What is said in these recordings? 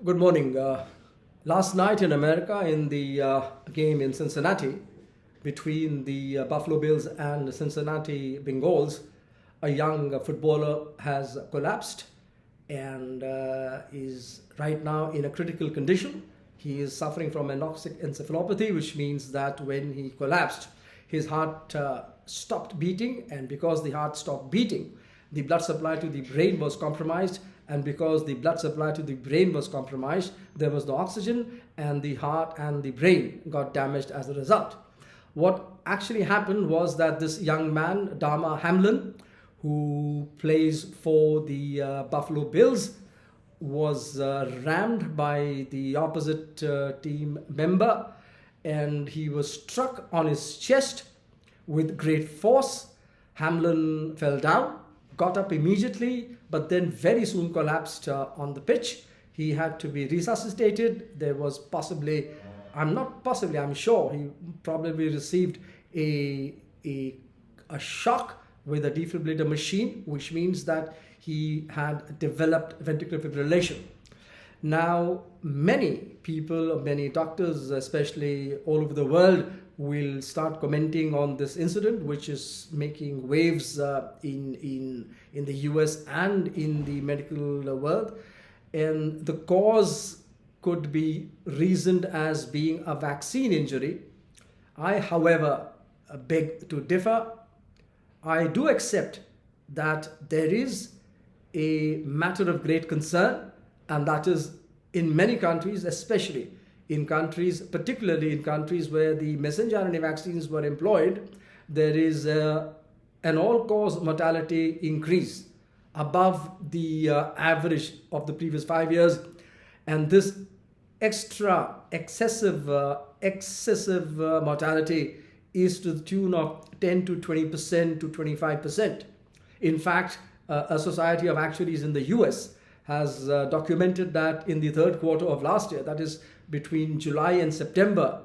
Good morning. Last night in America, in the game in Cincinnati between the Buffalo Bills and the Cincinnati Bengals, a young footballer has collapsed and is right now in a critical condition. He is suffering from anoxic encephalopathy, which means that when he collapsed, his heart stopped beating, and because the heart stopped beating, the blood supply to the brain was compromised, and because the blood supply to the brain was compromised, there was no oxygen, and the heart and the brain got damaged as a result. What actually happened was that this young man, Damar Hamlin, who plays for the Buffalo Bills, was rammed by the opposite team member, and he was struck on his chest with great force. Hamlin fell down, got up immediately, but then very soon collapsed on the pitch. He had to be resuscitated. There was possibly, I'm sure he probably received a shock with a defibrillator machine, which means that he had developed ventricular fibrillation. Now, many people, many doctors, especially all over the world, will start commenting on this incident, which is making waves in the US and in the medical world. And the cause could be reasoned as being a vaccine injury. I, however, beg to differ. I do accept that there is a matter of great concern, and that is in many countries, especially in countries, particularly in countries where the messenger RNA vaccines were employed, there is an all-cause mortality increase above the average of the previous 5 years, and this excessive mortality is to the tune of 10 to 20% to 25%. In fact, a Society of Actuaries in the US has documented that in the third quarter of last year, that is between July and September,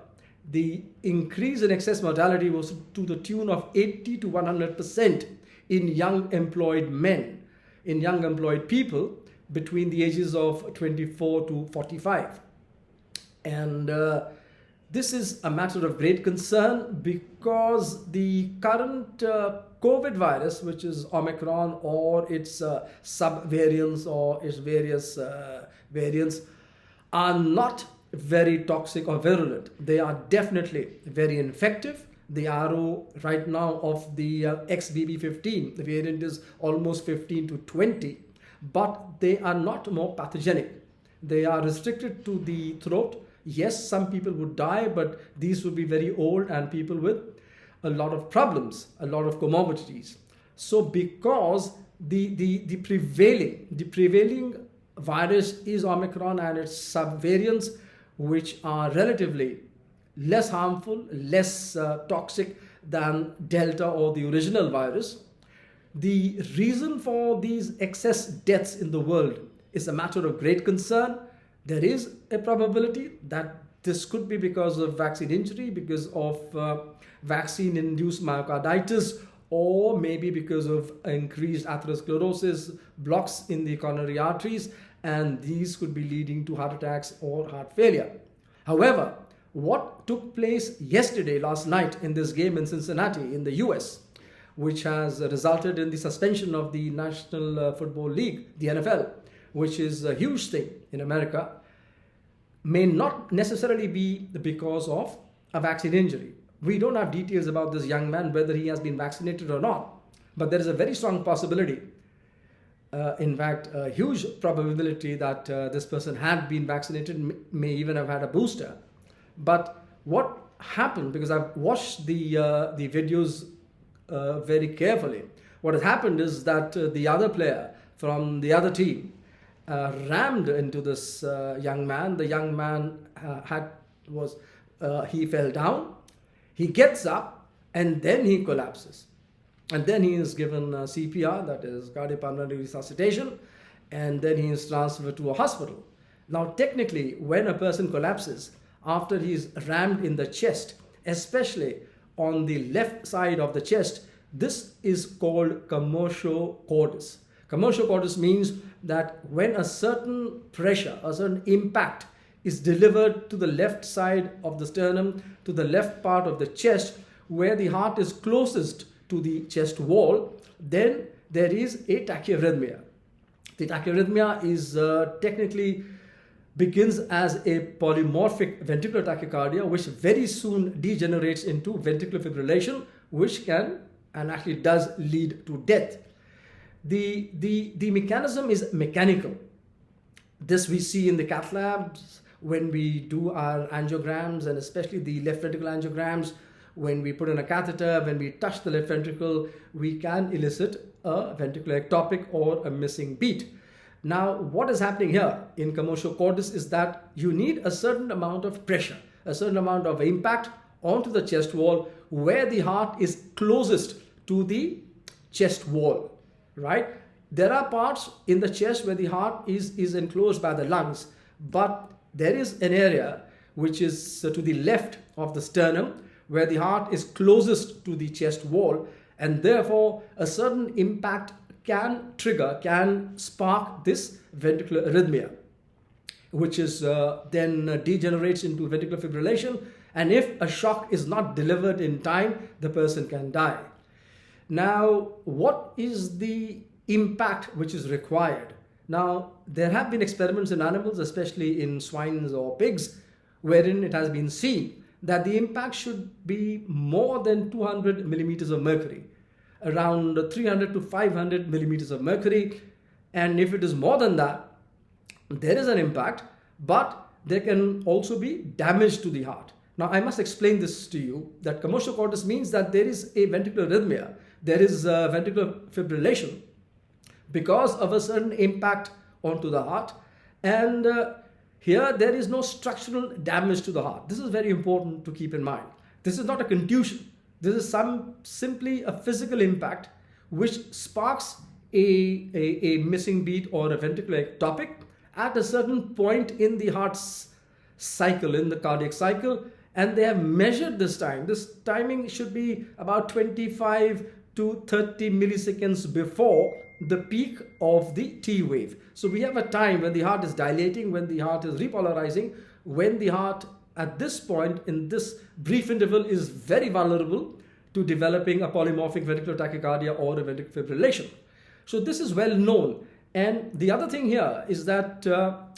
the increase in excess mortality was to the tune of 80 to 100% in young employed men, in young employed people between the ages of 24 to 45. And this is a matter of great concern because the current COVID virus, which is Omicron or its sub-variants or its various variants, are not very toxic or virulent. They are definitely very infective. The RO right now of the XBB15, the variant is almost 15 to 20, but they are not more pathogenic. They are restricted to the throat. Yes, some people would die, but these would be very old and people with a lot of problems, a lot of comorbidities. So because the prevailing virus is Omicron and its subvariants, which are relatively less harmful, less toxic than Delta or the original virus. The reason for these excess deaths in the world is a matter of great concern. There is a probability that this could be because of vaccine injury, because of vaccine-induced myocarditis, or maybe because of increased atherosclerosis, blocks in the coronary arteries, and these could be leading to heart attacks or heart failure. However, what took place yesterday, last night, in this game in Cincinnati in the US, which has resulted in the suspension of the National Football League, the NFL, which is a huge thing in America, may not necessarily be because of a vaccine injury. We don't have details about this young man, whether he has been vaccinated or not, but there is a very strong possibility, in fact, a huge probability that this person had been vaccinated, may even have had a booster. But what happened, because I've watched the videos very carefully, what has happened is that the other player from the other team rammed into this young man. The young man he fell down, he gets up, and then he collapses. And then he is given CPR, that is cardiopulmonary resuscitation, and then he is transferred to a hospital. Now, technically, when a person collapses after he is rammed in the chest, especially on the left side of the chest, this is called commotio cordis. Commotion cordis means that when a certain pressure, a certain impact is delivered to the left side of the sternum, to the left part of the chest, where the heart is closest to the chest wall, then there is a tachyarrhythmia. The tachyarrhythmia is technically begins as a polymorphic ventricular tachycardia, which very soon degenerates into ventricular fibrillation, which can and actually does lead to death. The mechanism is mechanical. This we see in the cath labs when we do our angiograms, and especially the left ventricular angiograms. When we put in a catheter, when we touch the left ventricle, we can elicit a ventricular ectopic or a missing beat. Now, what is happening here in commotio cordis is that you need a certain amount of pressure, a certain amount of impact onto the chest wall where the heart is closest to the chest wall, right? There are parts in the chest where the heart is enclosed by the lungs, but there is an area which is to the left of the sternum where the heart is closest to the chest wall, and therefore a certain impact can spark this ventricular arrhythmia, which is then degenerates into ventricular fibrillation, and if a shock is not delivered in time, the person can die. Now, what is the impact which is required? Now, there have been experiments in animals, especially in swines or pigs, wherein it has been seen that the impact should be more than 200 millimeters of mercury, around 300 to 500 millimeters of mercury. And if it is more than that, there is an impact, but there can also be damage to the heart. Now, I must explain this to you, that commotio cordis means that there is a ventricular arrhythmia, there is ventricular fibrillation because of a certain impact onto the heart, and here there is no structural damage to the heart. This is very important to keep in mind. This is not a contusion. This is simply a physical impact which sparks a missing beat or a ventricular ectopic at a certain point in the heart's cycle, in the cardiac cycle, and they have measured this time. This timing should be about 25 to 30 milliseconds before the peak of the T wave. So we have a time when the heart is dilating, when the heart is repolarizing, when the heart at this point in this brief interval is very vulnerable to developing a polymorphic ventricular tachycardia or a ventricular fibrillation. So this is well known. And the other thing here is that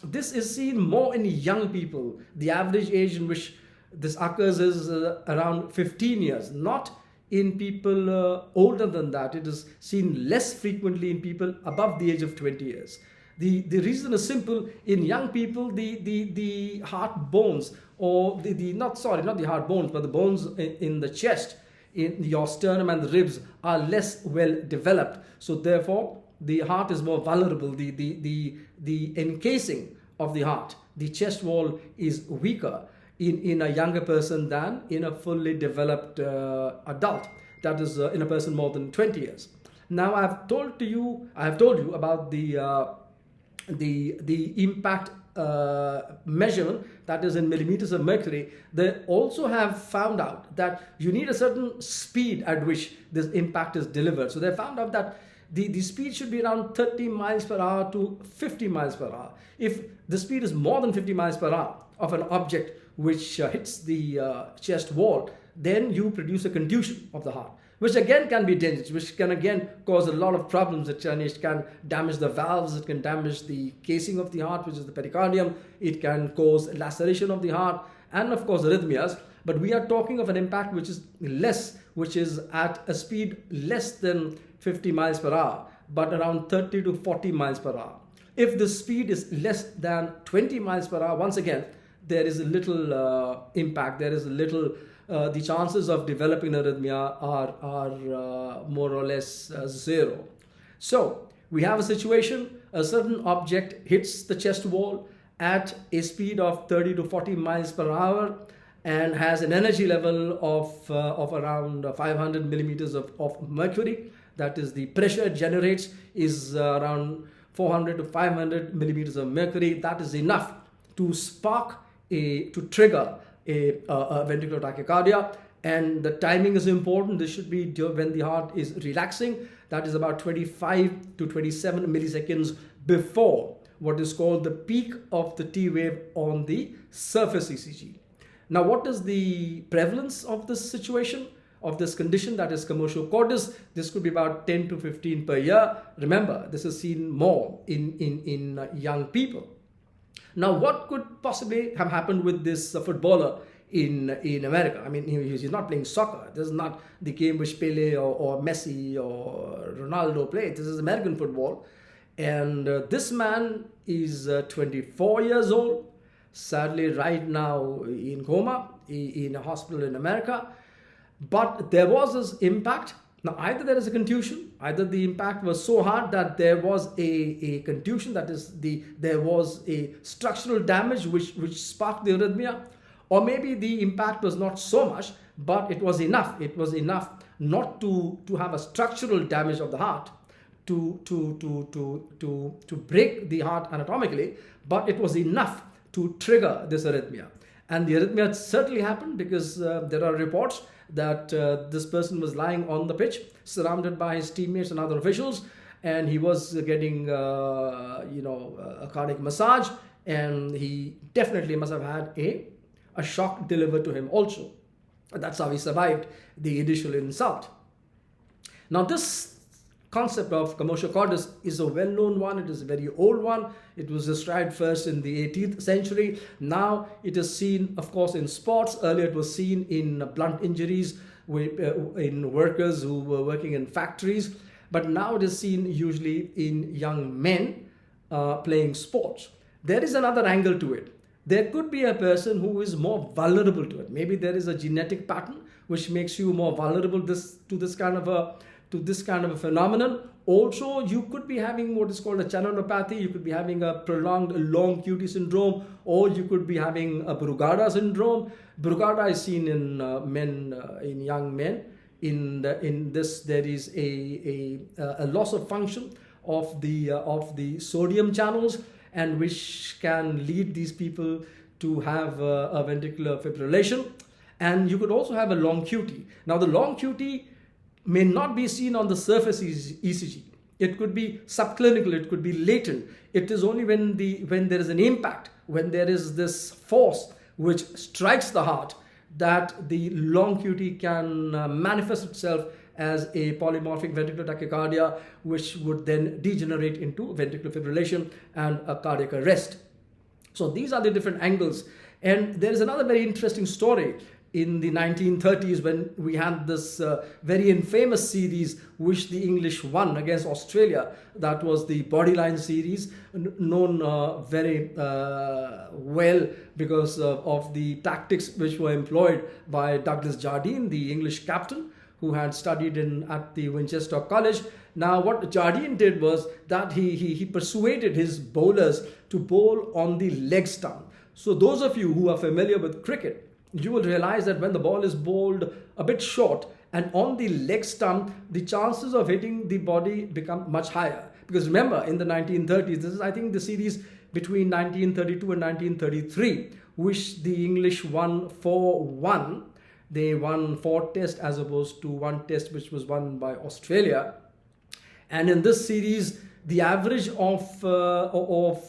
this is seen more in young people. The average age in which this occurs is around 15 years, not in people older than that. It is seen less frequently in people above the age of 20 years. The reason is simple. In young people, the heart bones, or not the heart bones, but the bones in the chest, in your sternum and the ribs are less well developed. So therefore, the heart is more vulnerable. The encasing of the heart, the chest wall, is weaker in a younger person than in a fully developed adult, that is in a person more than 20 years. Now I have told you about the impact measurement, that is in millimeters of mercury. They also have found out that you need a certain speed at which this impact is delivered. So they found out that the speed should be around 30 miles per hour to 50 miles per hour. If the speed is more than 50 miles per hour of an object which hits the chest wall, then you produce a contusion of the heart, which again can be dangerous, which can again cause a lot of problems. It can damage the valves, it can damage the casing of the heart, which is the pericardium, it can cause laceration of the heart, and of course arrhythmias. But we are talking of an impact which is less, which is at a speed less than 50 miles per hour, but around 30 to 40 miles per hour. If the speed is less than 20 miles per hour, once again, there is a little impact, there is a little, the chances of developing arrhythmia are more or less zero. So we have a situation, a certain object hits the chest wall at a speed of 30 to 40 miles per hour and has an energy level of around 500 millimeters of mercury. That is, the pressure it generates is around 400 to 500 millimeters of mercury. That is enough to trigger a ventricular tachycardia, And the timing is important. This should be when the heart is relaxing. That is about 25 to 27 milliseconds before what is called the peak of the T wave on the surface ECG. Now, what is the prevalence of this situation, of this condition, that is commotion cordis? This could be about 10 to 15 per year. Remember, this is seen more in young people. Now, what could possibly have happened with this footballer in America? I mean, he's not playing soccer. This is not the game which Pele or Messi or Ronaldo played. This is American football. And this man is 24 years old, sadly right now in coma, in a hospital in America. But there was this impact. Now, either there is a contusion, either the impact was so hard that there was a contusion, that is, there was a structural damage which sparked the arrhythmia, or maybe the impact was not so much, but it was enough. It was enough not to have a structural damage of the heart to break the heart anatomically, but it was enough to trigger this arrhythmia. And the arrhythmia certainly happened because there are reports that this person was lying on the pitch, surrounded by his teammates and other officials, and he was getting, a cardiac massage, and he definitely must have had a shock delivered to him also. That's how he survived the initial insult. Now, this concept of commotio cordis is a well-known one. It is a very old one. It was described first in the 18th century. Now it is seen, of course, in sports. Earlier it was seen in blunt injuries in workers who were working in factories. But now it is seen usually in young men playing sports. There is another angle to it. There could be a person who is more vulnerable to it. Maybe there is a genetic pattern which makes you more vulnerable to this kind of a phenomenon. Also, you could be having what is called a channelopathy. You could be having a prolonged long QT syndrome, or you could be having a Brugada syndrome. Brugada is seen in in young men. In this, there is a loss of function of the sodium channels, and which can lead these people to have a ventricular fibrillation. And you could also have a long QT. Now, the long QT may not be seen on the surface ECG. It could be subclinical, it could be latent. It is only when there is an impact, when there is this force which strikes the heart, that the long QT can manifest itself as a polymorphic ventricular tachycardia, which would then degenerate into ventricular fibrillation and a cardiac arrest. So these are the different angles. And there is another very interesting story. In the 1930s, when we had this very infamous series which the English won against Australia, that was the Bodyline series, known very well because of the tactics which were employed by Douglas Jardine, the English captain, who had studied at the Winchester College. Now, what Jardine did was that he persuaded his bowlers to bowl on the leg stump. So those of you who are familiar with cricket, you will realize that when the ball is bowled a bit short and on the leg stump, the chances of hitting the body become much higher. Because remember, in the 1930s, this is, I think, the series between 1932 and 1933, which the English won 4-1. They won 4 tests as opposed to 1 test which was won by Australia. And in this series, the average of Donald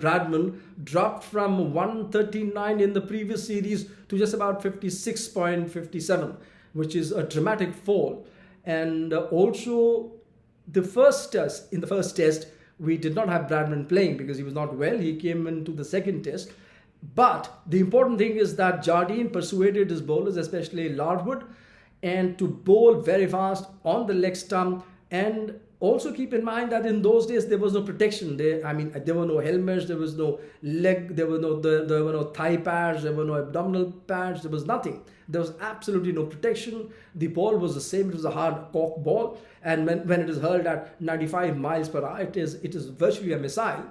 Bradman dropped from 139 in the previous series to just about 56.57, which is a dramatic fall. And also, in the first test, we did not have Bradman playing because he was not well. He came into the second test. But the important thing is that Jardine persuaded his bowlers, especially Larwood, and to bowl very fast on the leg stump. And also keep in mind that in those days there was no protection. There were no helmets, there was no leg, there were no thigh pads, there were no abdominal pads, there was nothing. There was absolutely no protection. The ball was the same. It was a hard cork ball, and when it is hurled at 95 miles per hour, it is virtually a missile.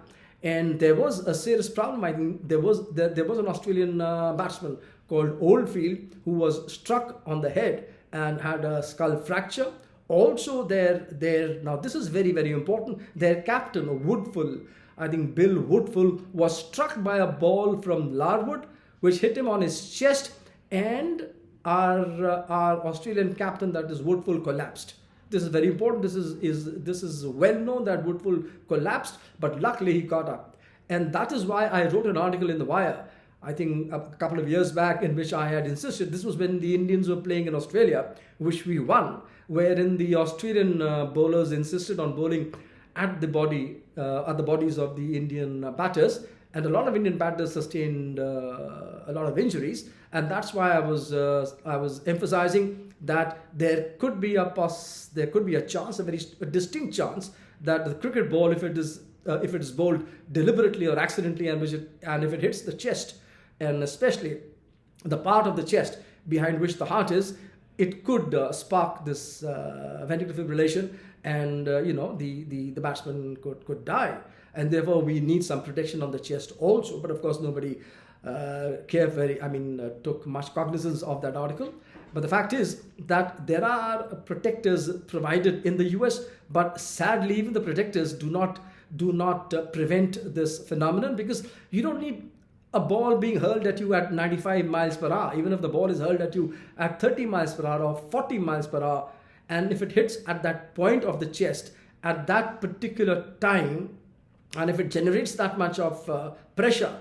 And there was a serious problem. I think there was an Australian batsman called Oldfield who was struck on the head and had a skull fracture. Also, now this is very, very important. Their captain, Woodfull, I think Bill Woodfull, was struck by a ball from Larwood, which hit him on his chest, and our Australian captain, that is Woodfull, collapsed. This is very important. This is well known that Woodfull collapsed, but luckily he got up. And that is why I wrote an article in The Wire, I think a couple of years back, in which I had insisted, this was when the Indians were playing in Australia, which we won, wherein the Australian bowlers insisted on bowling at the bodies of the Indian batters, and a lot of Indian batters sustained a lot of injuries, and that's why I was emphasizing that there could be a chance, a very distinct chance, that the cricket ball, if it is bowled deliberately or accidentally, and if it hits the chest, and especially the part of the chest behind which the heart is, it could spark this ventricular fibrillation, and the batsman could die, and therefore we need some protection on the chest also. But of course nobody took much cognizance of that article. But the fact is that there are protectors provided in the US, but sadly even the protectors do not prevent this phenomenon, because you don't need a ball being hurled at you at 95 miles per hour. Even if the ball is hurled at you at 30 miles per hour or 40 miles per hour, and if it hits at that point of the chest at that particular time, and if it generates that much of pressure,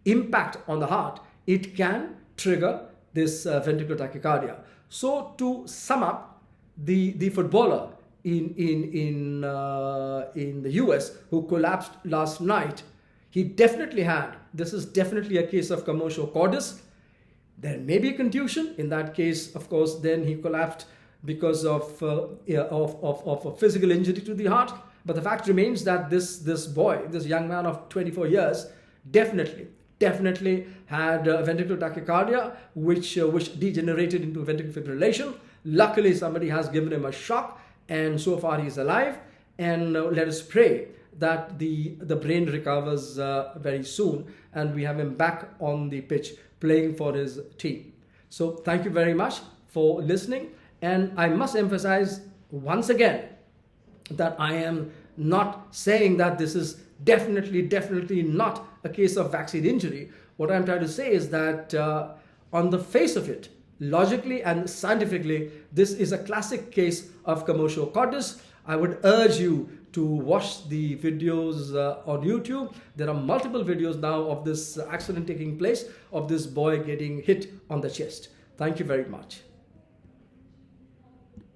impact on the heart, it can trigger this ventricular tachycardia. So to sum up, the footballer in the US who collapsed last night, he definitely had, this is definitely a case of commotio cordis. There may be a contusion. In that case, of course, then he collapsed because of a physical injury to the heart. But the fact remains that this young man of 24 years, definitely had ventricular tachycardia, which degenerated into ventricular fibrillation. Luckily, somebody has given him a shock, and so far he's alive. And let us pray that the brain recovers very soon, and we have him back on the pitch playing for his team. So thank you very much for listening. And I must emphasize once again that I am not saying that this is definitely not a case of vaccine injury. What I'm trying to say is that on the face of it, logically and scientifically, this is a classic case of commotio cordis. I would urge you to watch the videos on YouTube. There are multiple videos now of this accident taking place, of this boy getting hit on the chest. Thank you very much.